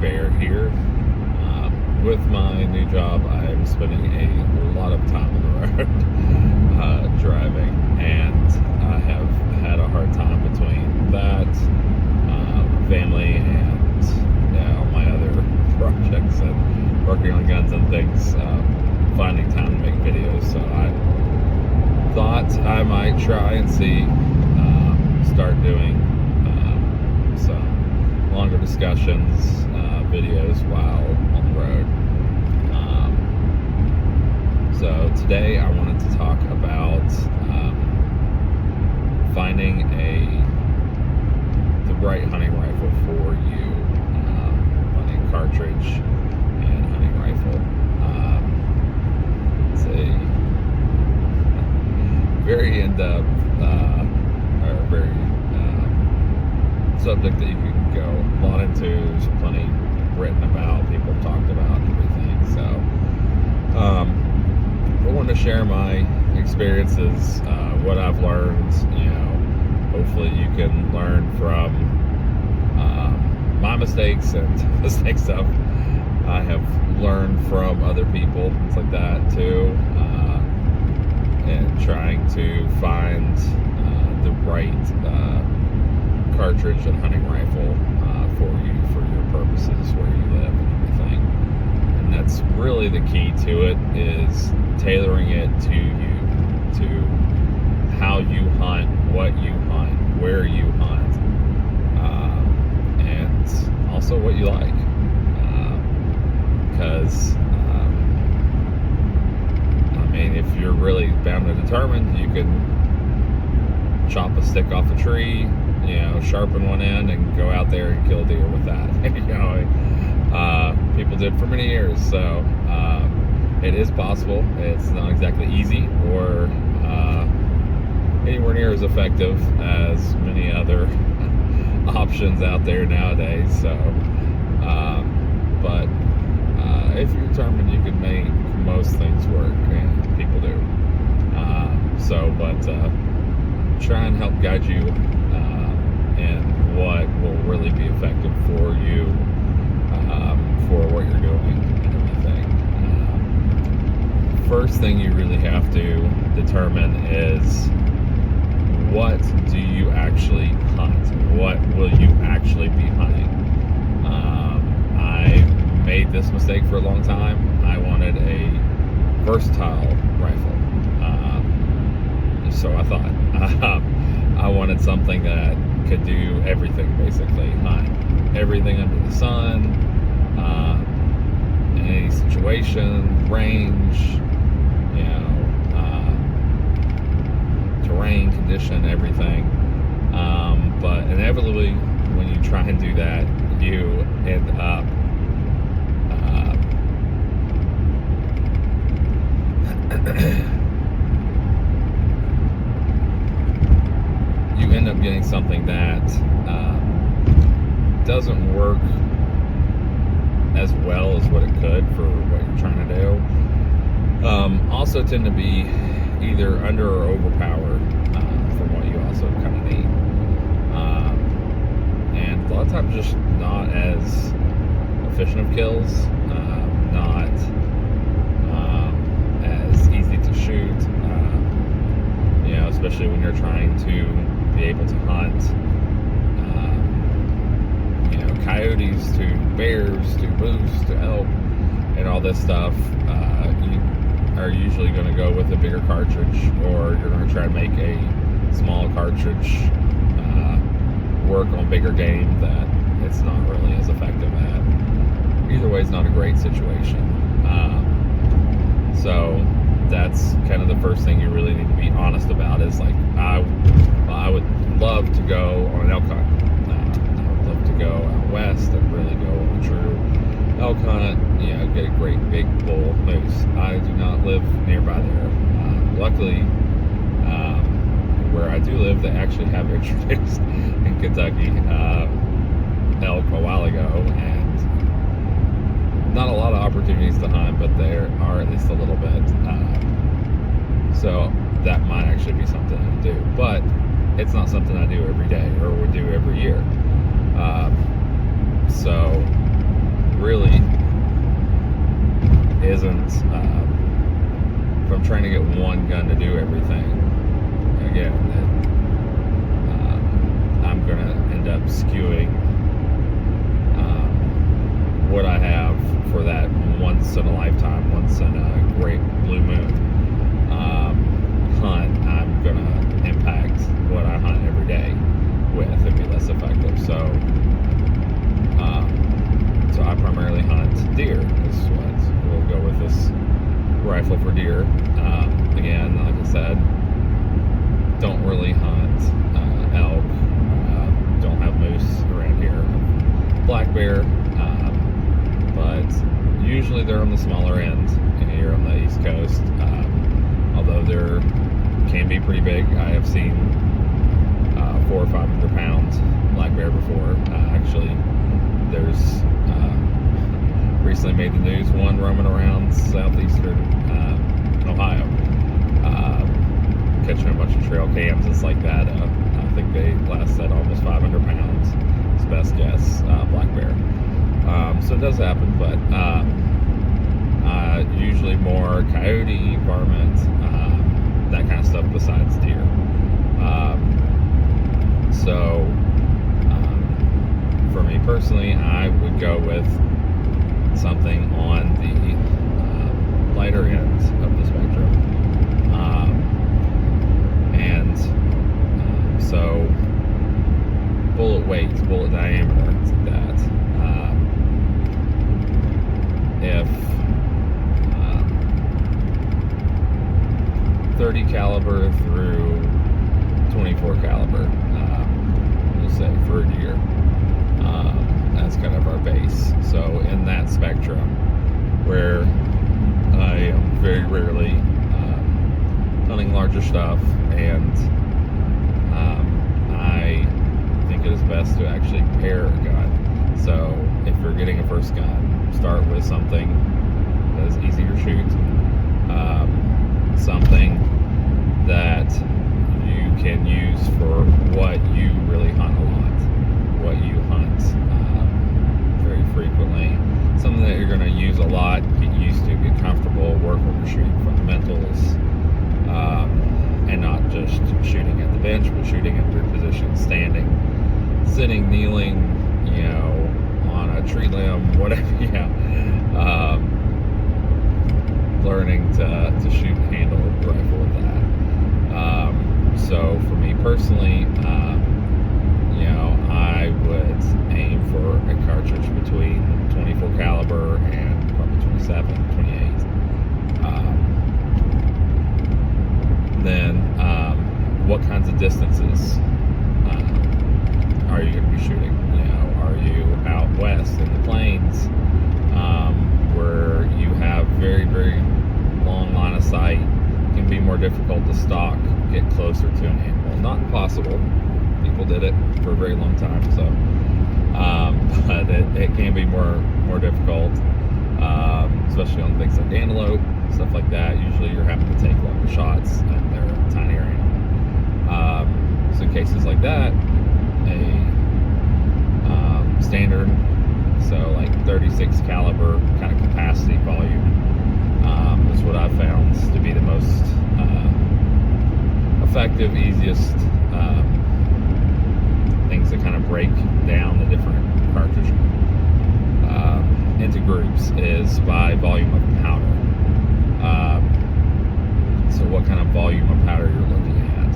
bear here. With my new job, I'm spending a lot of time on the road driving, and I have had a hard time between that, family, and my other projects and working on guns and things, finding time to make videos. So I thought I might try and see, start doing some longer discussions, videos while on the road. So today I wanted to talk about finding the right hunting rifle for you, hunting cartridge and hunting rifle. It's a very in-depth or very subject that you can go a lot into. There's plenty written about, people have talked about everything. So I want to share my experiences, what I've learned. Hopefully you can learn from my mistakes and mistakes that I have learned from other people, things like that too, and trying to find the right cartridge and hunting rifle for you, for your purposes, where you live and everything. And that's really the key to it, is tailoring it to you, to how you hunt, what you hunt, where you hunt, and also what you like. Because if you're really bound and determined, you can chop a stick off a tree, sharpen one end and go out there and kill a deer with that. People did for many years. So it is possible. It's not exactly easy or anywhere near as effective as many other options out there nowadays. So but if you're determined, you can make most things work, and people do. But try and help guide you in what will really be effective for you, for what you're doing and everything. First thing you really have to determine is, what do you actually hunt? What will you actually be hunting? I made this mistake for a long time. I wanted a versatile rifle. So I thought. I wanted something that could do everything, basically. Hunt everything under the sun, in any situation, range, terrain, condition, everything. But inevitably, when you try and do that, you end up getting something that doesn't work as well as what it could for what you're trying to do. Also tend to be either under or overpowered from what you also kind of need. And a lot of times just not as efficient of kills, not as easy to shoot, especially when you're trying to be able to hunt, coyotes to bears to moose to elk and all this stuff. You are usually going to go with a bigger cartridge, or you're going to try to make a small cartridge work on bigger game that it's not really as effective at. Either way, it's not a great situation. So that's kind of the first thing you really need to be honest about, is like, I would love to go on an elk hunt. I would love to go out west and really go on a true elk hunt, get a great big bull moose. I do not live nearby there. Luckily, where I do live, they actually have introduced in Kentucky elk a while ago, and not a lot of opportunities to hunt, but there are at least a little bit. So that might actually be something I do, but it's not something I do every day or would do every year. So trying to get one gun to do everything, again, I'm going to end up skewing what I have for that once in a lifetime, once in a great blue moon hunt. I'm going to impact what I hunt every day with and be less effective. So I primarily hunt deer. This is what we'll go with, this rifle for deer. Again, like I said, don't really hunt elk. Don't have moose around here. Black bear, but usually they're on the smaller end here on the East Coast. Although they can be pretty big. I have seen 400 or 500 pound black bear before. Actually, there's recently made the news, one roaming around southeastern Ohio, catching a bunch of trail cams. It's like that. I think they last said almost 500 pounds. It's best guess, black bear. So it does happen, but usually more coyote, varmint, that kind of stuff besides deer. So for me personally, I would go with something on the lighter end of the spectrum. So bullet weight, bullet diameter, that. If 30 caliber through 24 caliber, we'll say for a deer, that's kind of our base. So in that spectrum, where I am very rarely hunting larger stuff, and I think it is best to actually pair a gun. So if you're getting a first gun, start with something that is easy to shoot, something that you can use for what you really hunt a lot, what you hunt very frequently, something that you're going to use a lot, get used to, get comfortable, work with your shooting fundamentals, and not just shooting at the bench, but shooting at weird positions, standing, sitting, kneeling, on a tree limb, whatever, learning to shoot and handle a rifle with that. So for me personally, I would aim for a cartridge between 24 caliber and probably 27, 28. Then what kinds of distances are you going to be shooting? Are you out west in the plains, where you have very, very long line of sight? It can be more difficult to stalk, get closer to an animal. Not impossible. People did it for a very long time, so but it can be more difficult, especially on things like antelope, stuff like that. Usually you're having to take longer shots, and they're a tinier animal. So in cases like that, a standard, so like 36 caliber kind of capacity volume, is what I've found to be the most effective, easiest things to kind of break down the different cartridge into groups is by volume of powder. So what kind of volume of powder you're looking at.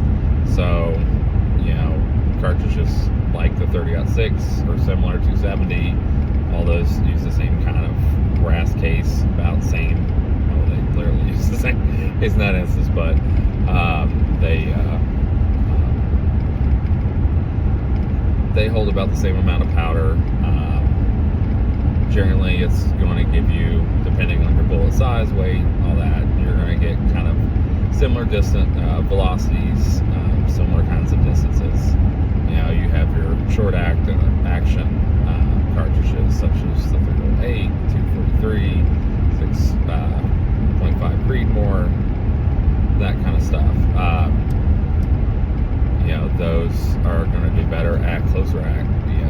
So, cartridges like the 30-06 or similar 270, all those use the same kind of brass case, about same. Well, they literally use the same. It's not instance, but they hold about the same amount of powder. Generally, it's going to give you, depending on your bullet size, weight, all that, you're going to get kind of similar distant velocities, similar kinds of distances. You have your short action cartridges such as the 308, 243, 6.5 Creedmoor, that kind of stuff. Those are going to do better at closer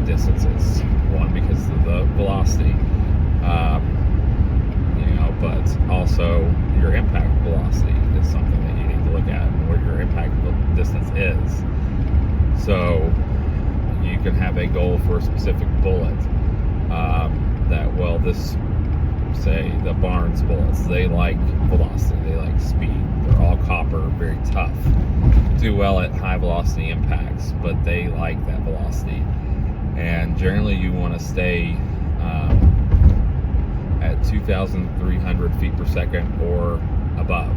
distances. One, because of the velocity, but also your impact velocity So you can have a goal for a specific bullet. This, say, the Barnes bullets, they like velocity, they like speed. They're all copper, very tough, do well at high velocity impacts, but they like that velocity. And generally you want to stay at 2,300 feet per second or above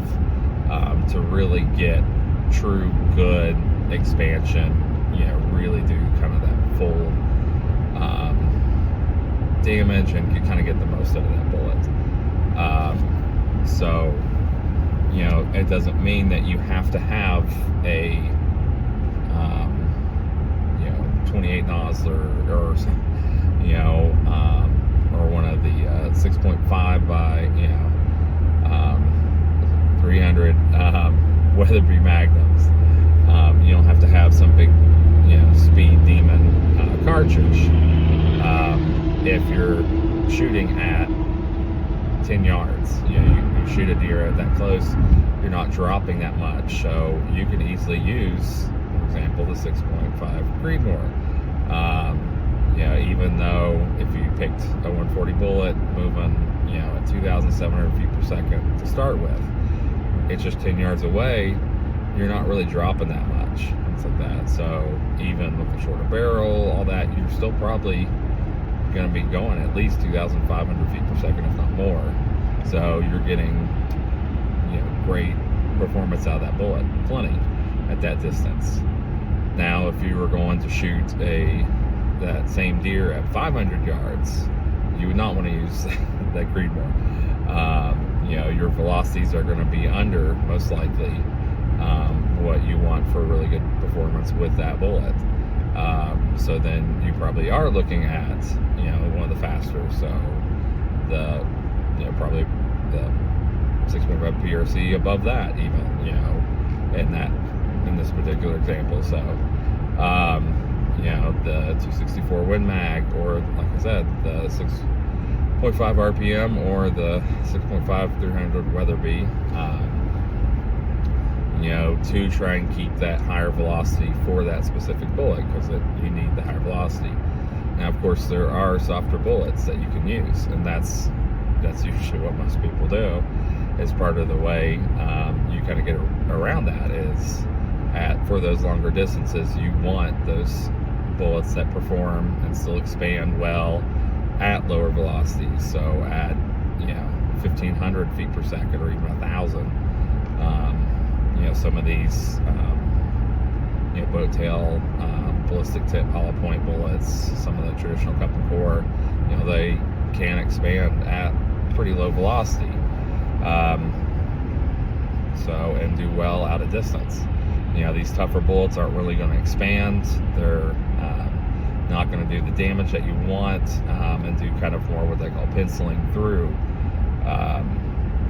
to really get true good expansion, really do kind of that full damage and kind of get the most out of that bullet. So it doesn't mean that you have to have a 28 Nosler or one of the 6.5 by 300 Weatherby Magnums. You don't have to have some big speed demon cartridge. If you're shooting at 10 yards, you shoot a deer at that close, you're not dropping that much, so you can easily use, for example, the 6.5 Creedmoor. Even though if you picked a 140 bullet moving at 2,700 feet per second to start with, it's just 10 yards away, you're not really dropping that much, things like that. So even with the shorter barrel, all that, you're still probably going to be going at least 2,500 feet per second, if not more. So you're getting great performance out of that bullet, plenty at that distance. Now if you were going to shoot that same deer at 500 yards, you would not want to use that Creedmoor. Your velocities are going to be under, most likely, what you want for really good performance with that bullet. So then you probably are looking at one of the faster, so the probably the 6.5 PRC above that, even in this particular example. So the 264 Win Mag, or like I said, the 6.5 RPM, or the 6.5 300 Weatherby, to try and keep that higher velocity for that specific bullet, because you need the higher velocity. Now, of course, there are softer bullets that you can use, and that's usually what most people do. It's part of the way you kind of get around that is for those longer distances, you want those bullets that perform and still expand well at lower velocities. So at 1,500 feet per second, or even 1,000. Some of these boat tail, ballistic tip, hollow point bullets, some of the traditional cup and core, they can expand at pretty low velocity, and do well out of distance. These tougher bullets aren't really going to expand. They're not going to do the damage that you want, and do kind of more what they call penciling through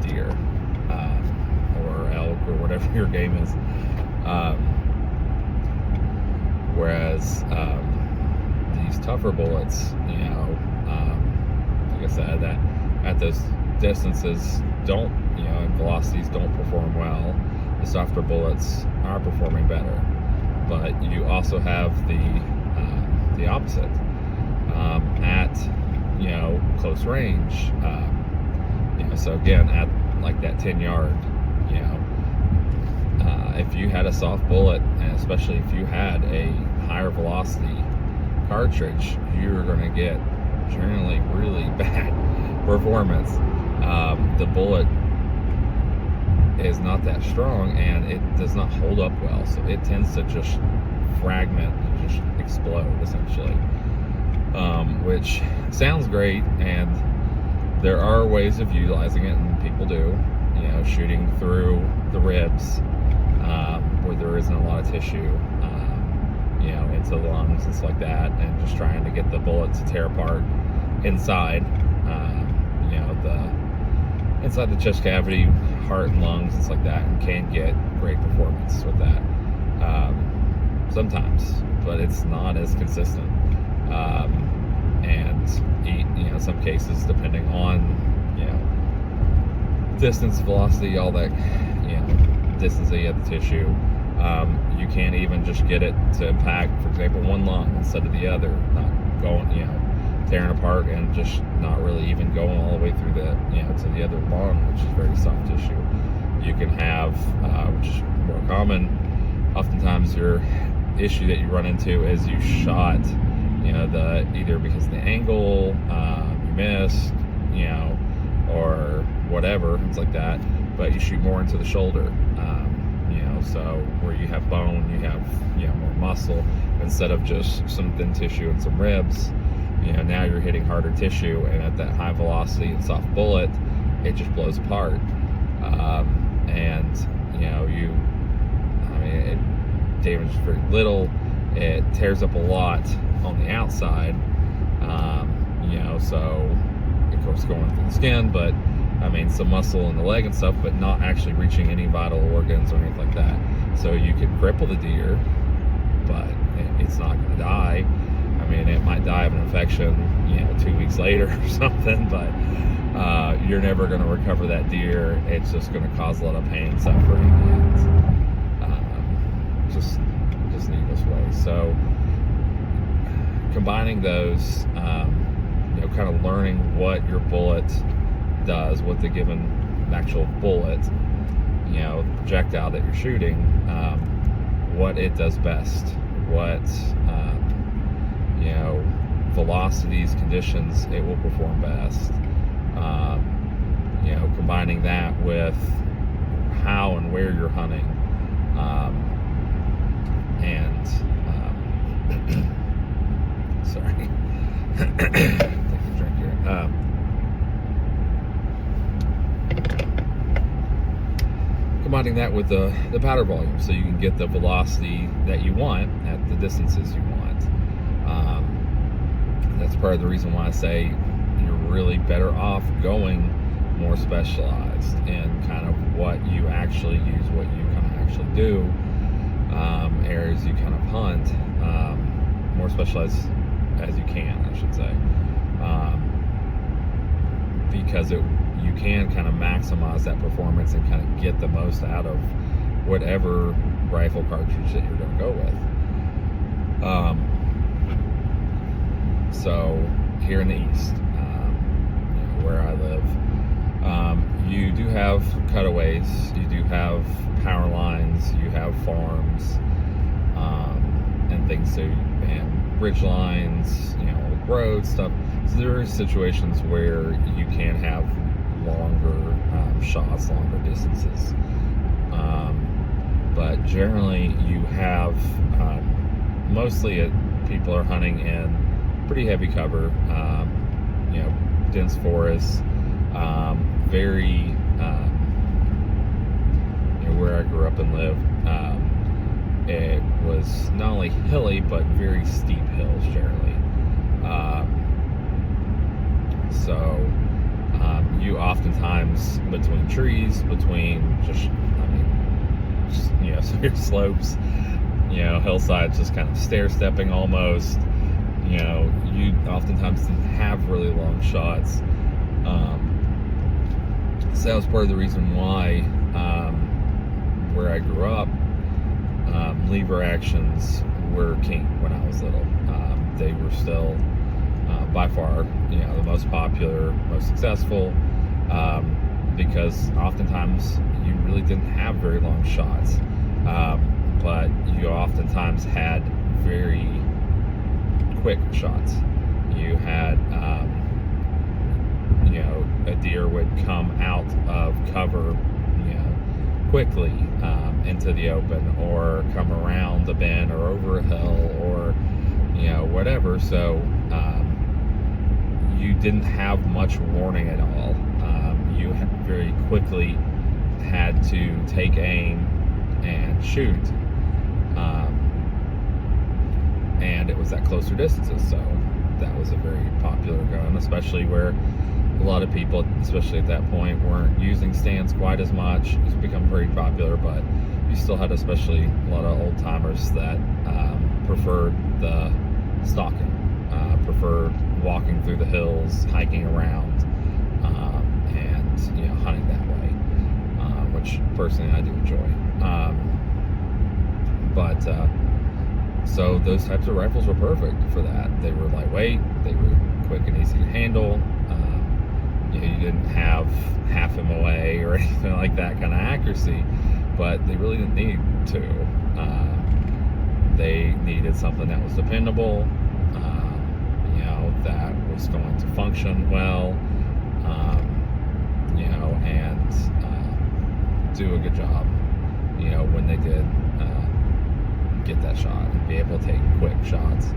deer, or elk, or whatever your game is. Whereas these tougher bullets, like I said, that at those distances don't, and velocities don't perform well. The softer bullets are performing better, but you also have the opposite at close range. So again, at like that 10 yard, if you had a soft bullet, and especially if you had a higher velocity cartridge, you're going to get generally really bad performance. The bullet is not that strong, and it does not hold up well, so it tends to just fragment and just explode, essentially, which sounds great, and there are ways of utilizing it, and people do, shooting through the ribs, where there isn't a lot of tissue, into the lungs and stuff like that, and just trying to get the bullet to tear apart inside, inside the chest cavity, heart and lungs and stuff like that, and can get great performance with that. Sometimes, but it's not as consistent. And in some cases, depending on distance, velocity, all that, distance that you have the tissue, You can't even just get it to impact, for example, one lung instead of the other, not going, tearing apart and just not really even going all the way through the, to the other lung, which is very soft tissue. You can have, which is more common, oftentimes your issue that you run into is you shot, either because of the angle, you missed, or whatever, things like that, but you shoot more into the shoulder. So where you have bone, you have more muscle instead of just some thin tissue and some ribs. Now you're hitting harder tissue, and at that high velocity and soft bullet, it just blows apart. It damages very little. It tears up a lot on the outside. So of course going through the skin, but some muscle in the leg and stuff, but not actually reaching any vital organs or anything like that. So you could cripple the deer, but it's not going to die. It might die of an infection, 2 weeks later or something, but you're never going to recover that deer. It's just going to cause a lot of pain, suffering, and just needless way. So combining those, kind of learning what your bullet does, what the given actual bullet, the projectile that you're shooting, what it does best, what velocities, conditions it will perform best. Combining that with how and where you're hunting, sorry, take a drink here. Combining that with the powder volume, so you can get the velocity that you want at the distances you want. That's part of the reason why I say you're really better off going more specialized in kind of what you actually use, what you kind of actually do, areas you kind of hunt, more specialized as you can, I should say, because you can kind of maximize that performance and kind of get the most out of whatever rifle cartridge that you're going to go with. So here in the East, where I live, you do have cutaways, you do have power lines, you have farms, and things, and ridge lines, roads, stuff. So there are situations where you can have longer shots, longer distances. But generally you have, mostly people are hunting in pretty heavy cover, dense forests, very, where I grew up and lived, it was not only hilly, but very steep hills generally. You oftentimes, between trees, between severe slopes, hillsides, just kind of stair-stepping almost, you oftentimes didn't have really long shots. So that was part of the reason why, where I grew up, lever actions were king when I was little. They were still by far, the most popular, most successful, because oftentimes you really didn't have very long shots, but you oftentimes had very quick shots. You had, a deer would come out of cover, quickly into the open, or come around a bend or over a hill, or whatever. So you didn't have much warning at all. You very quickly had to take aim and shoot, and it was at closer distances. So that was a very popular gun, especially where a lot of people, especially at that point, weren't using stands quite as much. It's become very popular, but you still had especially a lot of old timers that preferred the stalking, preferred walking through the hills, hiking around, and hunting that way, which personally I do enjoy. But so those types of rifles were perfect for that. They were lightweight, they were quick and easy to handle. You didn't have half MOA or anything like that kind of accuracy, but they really didn't need to. They needed something that was dependable, that was going to function well, and do a good job, when they did get that shot and be able to take quick shots.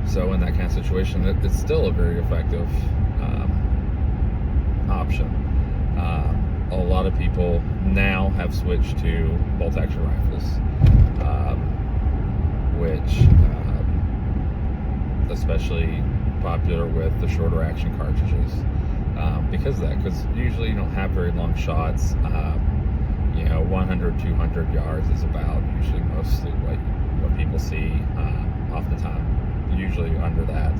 So in that kind of situation, it's still a very effective option. A lot of people now have switched to bolt-action rifles, which especially popular with the shorter action cartridges, because of that. Because usually you don't have very long shots. 100, 200 yards is about usually mostly what people see. Oftentimes, usually under that.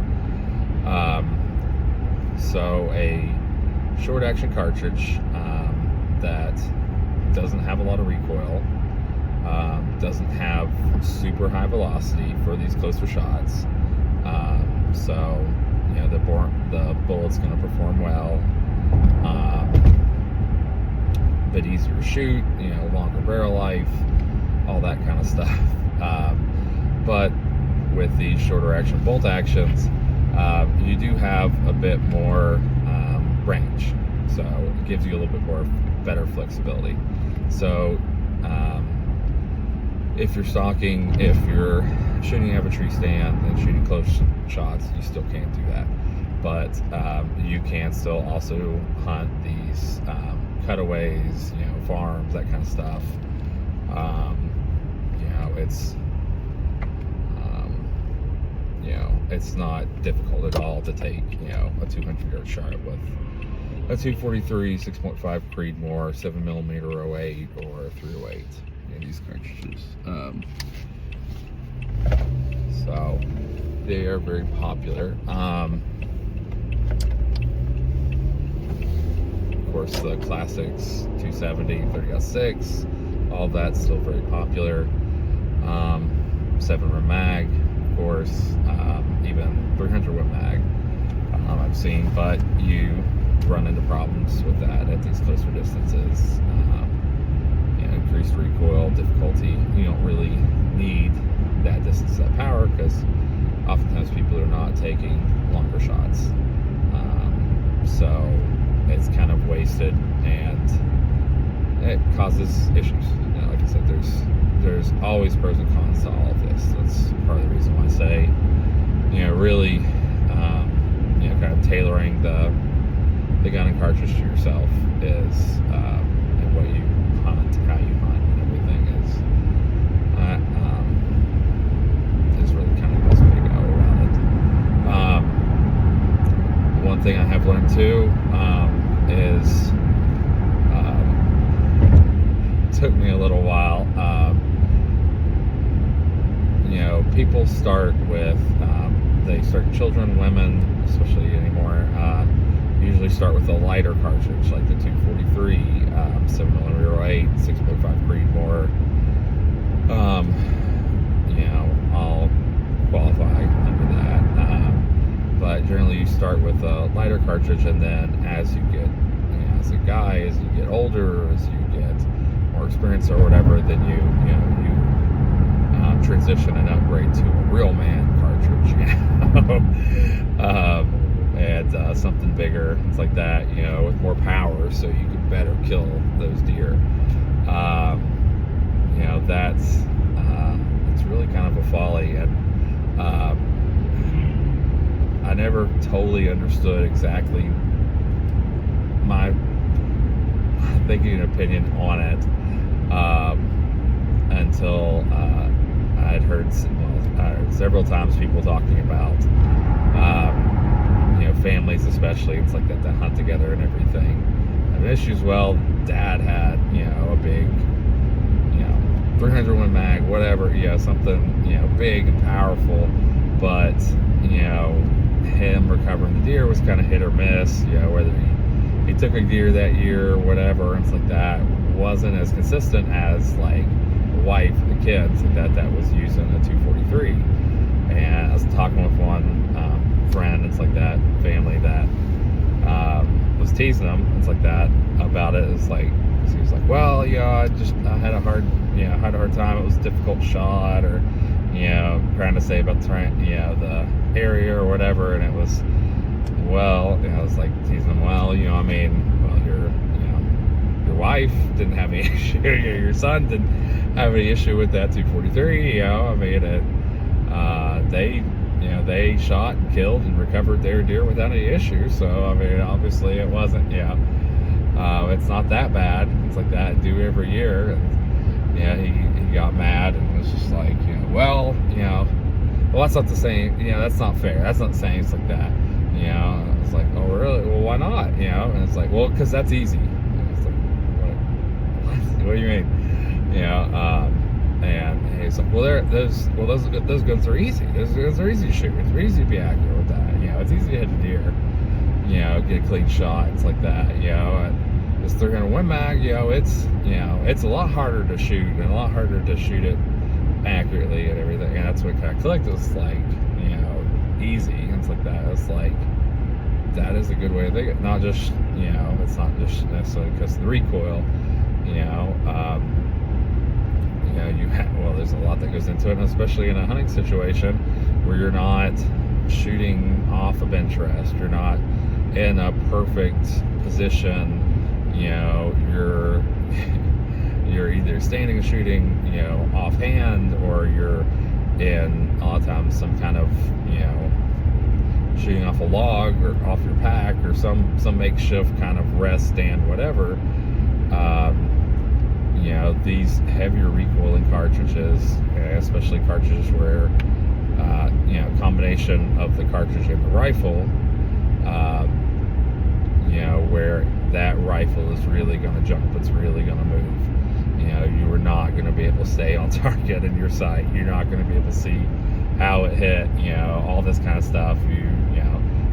So a short action cartridge that doesn't have a lot of recoil, doesn't have super high velocity for these closer shots. So the bullet's going to perform well. A bit easier to shoot, longer barrel life, all that kind of stuff. But with these shorter action bolt actions, you do have a bit more range, so it gives you a little bit more better flexibility. So if you're stalking, if you're shooting out of a tree stand and shooting close shots, you still can't do that. But you can still also hunt these cutaways, farms, that kind of stuff. It's not difficult at all to take, a 200-yard shot with a 243, 6.5 Creedmoor, 7mm 08 or 308 in these cartridges. So they are very popular. Of course, the classics, 270, 30-06, all that's still very popular. 7 Win mag, of course, even 300 Win mag I've seen, but you run into problems with that at these closer distances. Increased recoil, difficulty. You don't really need that distance, that power, because oftentimes people are not taking longer shots. So it's kind of wasted, and it causes issues. Like I said, there's always pros and cons to all of this. That's part of the reason why I say, really, kind of tailoring the gun and cartridge to yourself is, and what you hunt, how you hunt, and everything is really kind of the best way to go around it. One thing I have learned too is, it took me a little while. People start with, children, women, especially anymore, usually start with a lighter cartridge, like the 243, 7mm 08, 6.5 Creedmoor. I'll qualify under that. But generally you start with a lighter cartridge, and then as you get, as a guy, as you get older, as you get more experience or whatever, then you transition and upgrade to a real man cartridge, and something bigger, things like that, with more power, so you can better kill those deer. That's it's really kind of a folly, and I never totally understood exactly my thinking and opinion on it until I'd heard several times people talking about families, especially, it's like that hunt together and everything, and issues. Well, Dad had a big 300 Win mag, whatever, something big and powerful, but him recovering the deer was kind of hit or miss, whether he took a deer that year or whatever, and it's like that. wasn't as consistent as like the wife, the kids, that was using a 243. And I was talking with one friend, it's like that family that was teasing them, it's like that about it. It's like he was like, well, I had a hard time. It was a difficult shot, or trying to say about the area or whatever, and it was, well, I was like teasing them, well, your wife didn't have any issue, your son didn't have any issue with that 243. They shot and killed and recovered their deer without any issue. So obviously it wasn't, it's not that bad. It's like that I do every year. And he got mad and was just like, well, that's not the same. That's not fair. That's not saying it's like that. And I was like, oh really? Well, why not? And it's like, well, because that's easy. And it's like, what do you mean? And he's like, well, those guns are easy. Those guns are easy to shoot. It's easy to be accurate with that. It's easy to hit a deer. Get a clean shot. It's like that. This 300 Win Mag. It's a lot harder to shoot and a lot harder to shoot it accurately and everything. And that's what kind of clicked. It's like, easy. It's like that. It's like, that is a good way to think it. Not just, it's not just necessarily because of the recoil. There's a lot that goes into it, and especially in a hunting situation where you're not shooting off of interest, you're not in a perfect position. You're either standing and shooting, offhand, or you're in a lot of times some kind of, shooting off a log or off your pack or some makeshift kind of rest stand, whatever. These heavier recoiling cartridges, especially cartridges where, combination of the cartridge and the rifle, where that rifle is really going to jump, it's really going to move. You are not going to be able to stay on target in your sight. You're not going to be able to see how it hit, all this kind of stuff.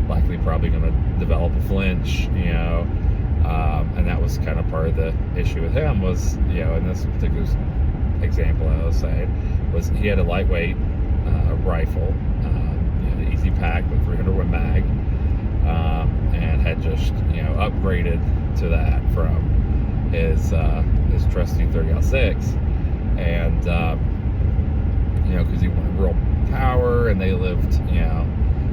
Likely probably going to develop a flinch, and that was kind of part of the issue with him was, in this particular example I was saying, was he had a lightweight rifle, the easy pack with 300 Win Mag, and had just, upgraded to that from his trusty 30-06, and, because he wanted real power, and they lived,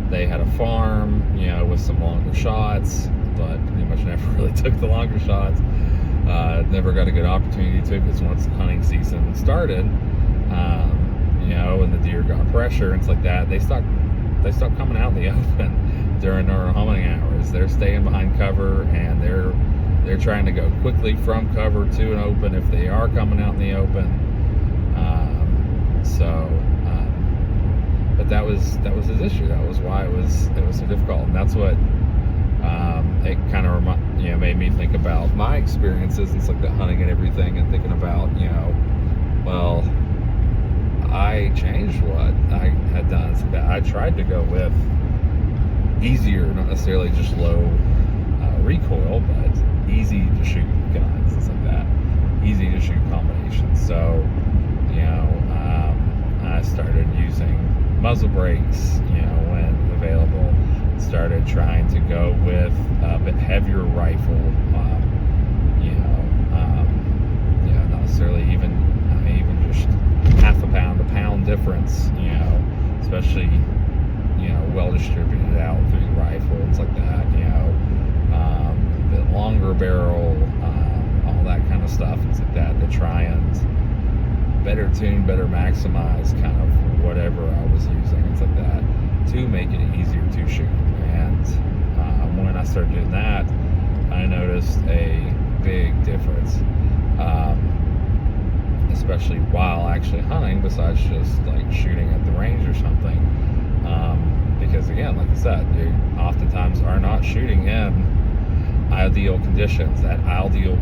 they had a farm, with some longer shots, but pretty much never really took the longer shots. Never got a good opportunity to, because once the hunting season started, and the deer got pressure and it's like that, they stopped coming out in the open during our hunting hours. They're staying behind cover, and they're trying to go quickly from cover to an open if they are coming out in the open. But that was his issue. That was why it was so difficult, and that's what it kind of made me think about my experiences and like the hunting and everything, and thinking about well, I changed what I had done. So that I tried to go with easier, not necessarily just low recoil, but easy to shoot guns, things like that, easy to shoot combinations. So I started using muzzle brakes, when available. Started trying to go with a bit heavier rifle, not necessarily even just half a pound difference, especially, well distributed out through the rifle, it's like that, a bit longer barrel, all that kind of stuff, it's like that, to try and better tune, better maximize kind of whatever I was using, it's like that, to make it easier to shoot. And when I started doing that, I noticed a big difference, especially while actually hunting, besides just like shooting at the range or something, because again, like I said, you oftentimes are not shooting in ideal conditions, at ideal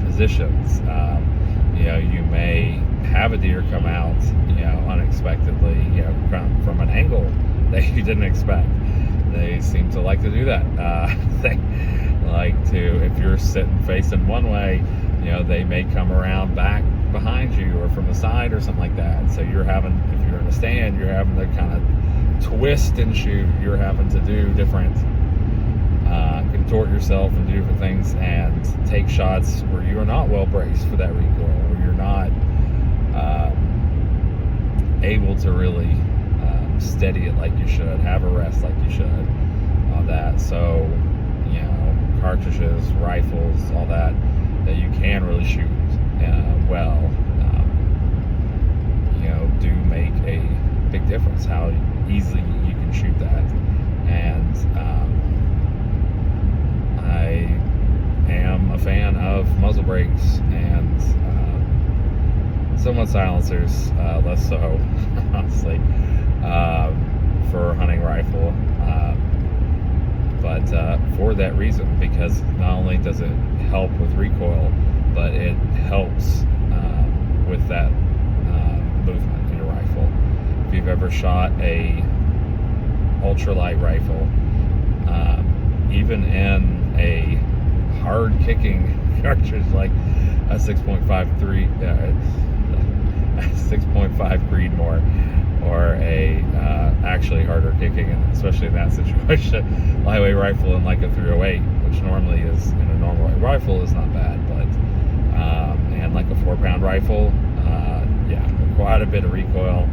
positions. You may have a deer come out, unexpectedly, from an angle that you didn't expect. they seem to like to do that. They like to, if you're sitting facing one way, they may come around back behind you or from the side or something like that. So if you're in a stand, you're having to kind of twist and shoot. You're having to do different, contort yourself and do different things and take shots where you are not well braced for that recoil, where you're not able to really steady it like you should, have a rest like you should on that. So, cartridges, rifles, all that you can really shoot well, do make a big difference how easily you can shoot that. And I am a fan of muzzle brakes and somewhat silencers, less so, honestly, for a hunting rifle. But for that reason, because not only does it help with recoil, but it helps with that movement in your rifle. If you've ever shot a ultralight rifle, even in a hard kicking cartridge like a 6.53, 6.5 Creedmoor, or a actually harder kicking, and especially in that situation, lightweight rifle in like a 308, which normally is in a normal weight rifle is not bad, but and like a 4-pound rifle, quite a bit of recoil,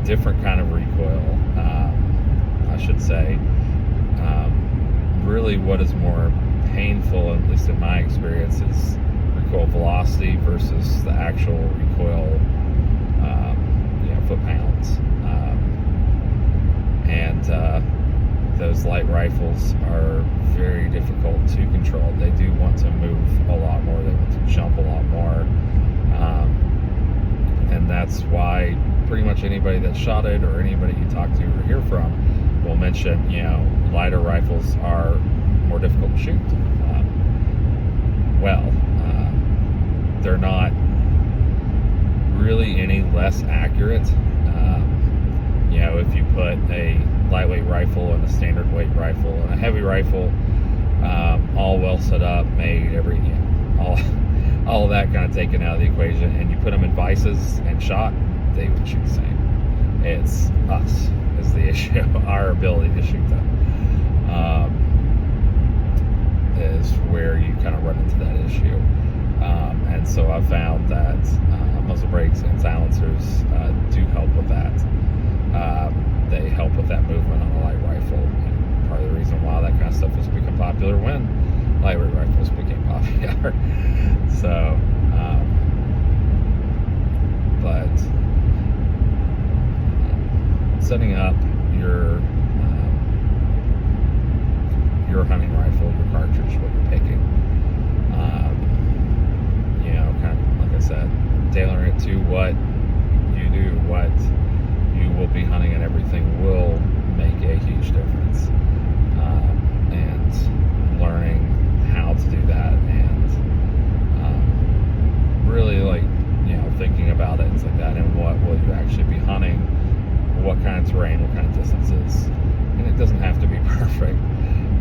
different kind of recoil, I should say. Really, what is more painful, at least in my experience, is recoil velocity versus the actual recoil foot-pounds. And those light rifles are very difficult to control. They do want to move a lot more. They want to jump a lot more. And that's why pretty much anybody that shot it or anybody you talk to or hear from will mention, lighter rifles are more difficult to shoot. They're not really any less accurate. If you put a lightweight rifle and a standard weight rifle and a heavy rifle, all well set up, made, all of that kind of taken out of the equation, and you put them in vices and shot, they would shoot the same. It's us is the issue. Our ability to shoot them is where you kind of run into that issue. And so I found that muzzle brakes and silencers do help with that. They help with that movement on a light rifle. And part of the reason why that kind of stuff has become popular when lightweight rifles became popular. So, but setting up your hunting rifle, your cartridge, what you're picking, kind of like I said, tailoring it to what you do, what you will be hunting, and everything will make a huge difference. And learning how to do that, and really thinking about it and things like that, and what will you actually be hunting, what kind of terrain, what kind of distances. And it doesn't have to be perfect,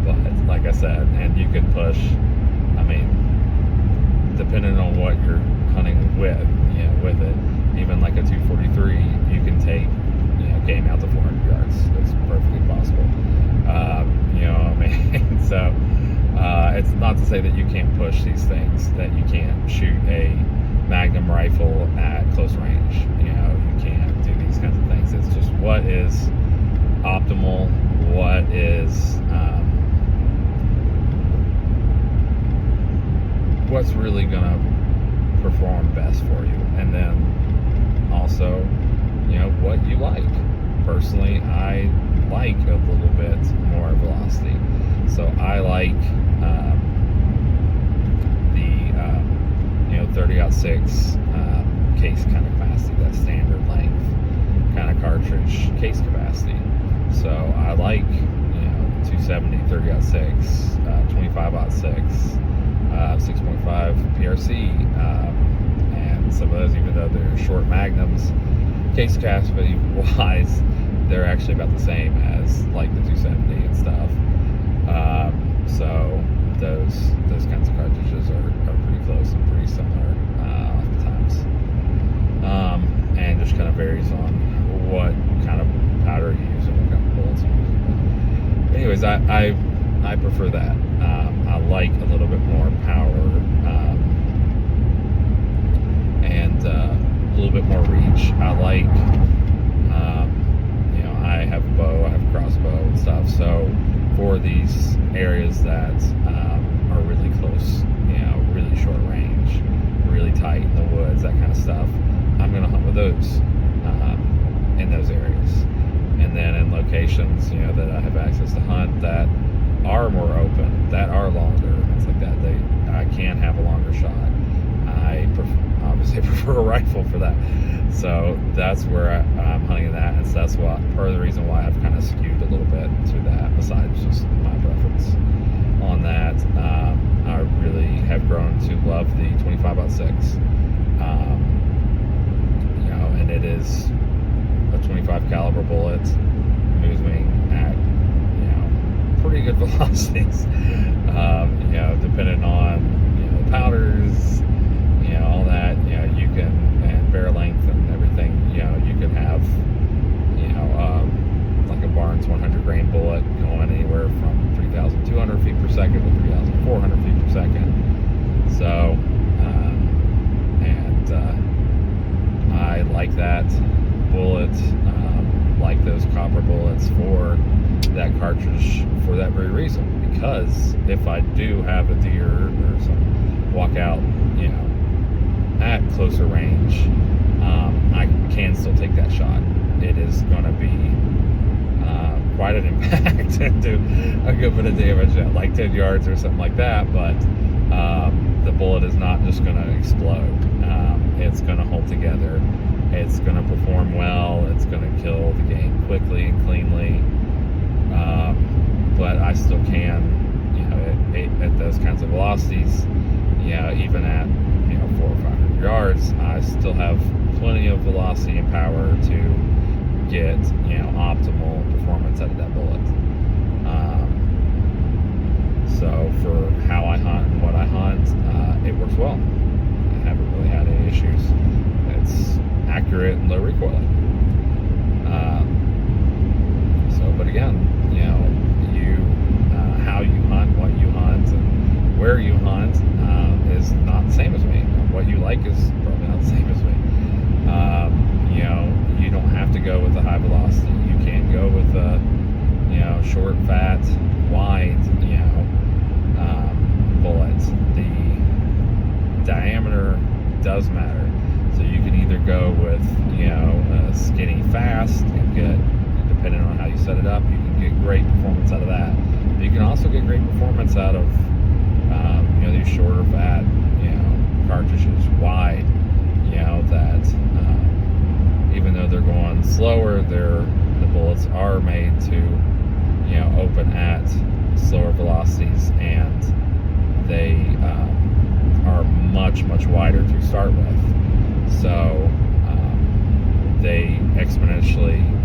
but like I said, and you can push, depending on what you're hunting with it, even like a 243, you can take game out to 400 yards. It's perfectly possible. So it's not to say that you can't push these things, that you can't shoot a Magnum rifle at close range. You can't do these kinds of things. It's just what is optimal, what is what's really gonna perform best for you, and then also what you like. Personally, I like a little bit more velocity, so I like the 30-06 case kind of capacity, that standard length kind of cartridge case capacity. So I like 270, 30-06, 25-06, 6.5 PRC, and some of those, even though they're short magnums, case capacity wise, they're actually about the same as like the 270 and stuff. So those kinds of cartridges are pretty close and pretty similar oftentimes. And just kind of varies on what kind of powder you use and what kind of bullets you use. But anyways, I prefer that. I like a little bit more power and a little bit more reach. I like, I have a bow, I have a crossbow and stuff. So for these areas that are really close, really short range, really tight in the woods, that kind of stuff, I'm going to hunt with those in those areas. And then in locations, that I have access to hunt that are more open, that are longer, things like that, I can have a longer shot. I obviously prefer a rifle for that. So that's where I'm hunting that, and so that's part of the reason why I've kind of skewed a little bit to that, besides just my preference on that. I really have grown to love the 25-06. And it is a 25 caliber bullet, moves me at pretty good velocities. Depending on the powders, all that, you can, and barrel length and everything, you can have like a Barnes 100 grain bullet going anywhere from 3,200 feet per second to 3,400 feet per second. So I like that bullet, like those copper bullets for that cartridge for that very reason. Because if I do have a deer or some walk out, at closer range, I can still take that shot. It is going to be quite an impact and do a good bit of damage at like 10 yards or something like that, but the bullet is not just going to explode. It's going to hold together. It's going to perform well. It's going to kill the game quickly and cleanly. But I still can, at those kinds of velocities, even at 400 or 500 yards, I still have plenty of velocity and power to get optimal performance out of that bullet. So for how I hunt and what I hunt, it works well. I haven't really had any issues. It's accurate and low recoil. But again, how you hunt, what you hunt, and where you hunt is not the same as me. What you like is probably not the same as me. You don't have to go with a high velocity. You can go with a short, fat, wide bullet. The diameter does matter. So you can either go with a skinny fast and get, depending on how you set it up, you can get great performance out of that. But you can also get great performance out of these shorter fat cartridges, wide, that even though they're going slower, the bullets are made to open at slower velocities, and they are much wider to start with. So they exponentially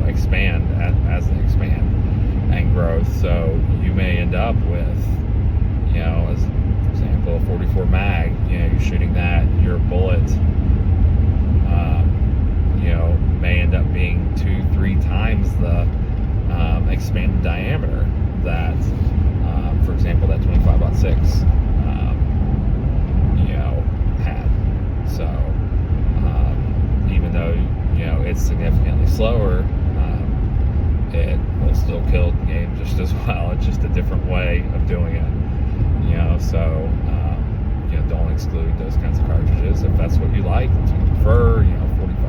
expand as they expand and grow. So you may end up with as for example a 44 mag, you're shooting that, your bullet may end up being 2-3 times the expanded diameter that for example that 25-06 had. So even though it's significantly slower, it will still kill the game just as well. It's just a different way of doing it. So don't exclude those kinds of cartridges if that's what you like, if you prefer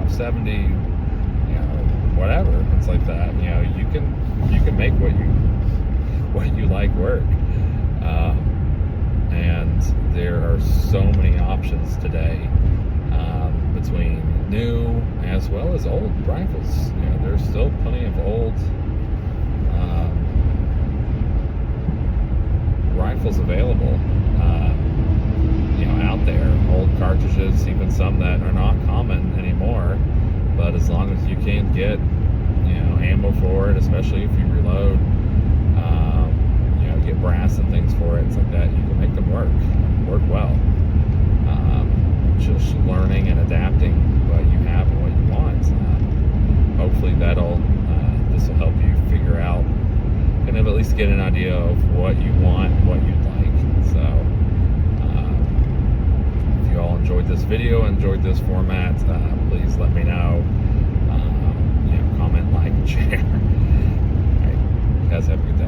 45-70, whatever. It's like that. You can make what you like work. And there are so many options today between new as well as old rifles. There's still plenty of old rifles available out there, old cartridges, even some that are not common anymore, but as long as you can get ammo for it, especially if you reload. Get brass and things for it, like that. You can make them work well. Just learning and adapting what you have and what you want. Hopefully this will help you figure out, kind of at least get an idea of what you want and what you'd like. So if you all enjoyed this video, enjoyed this format, please let me know. Comment, like, and share. All right, you guys have a good day.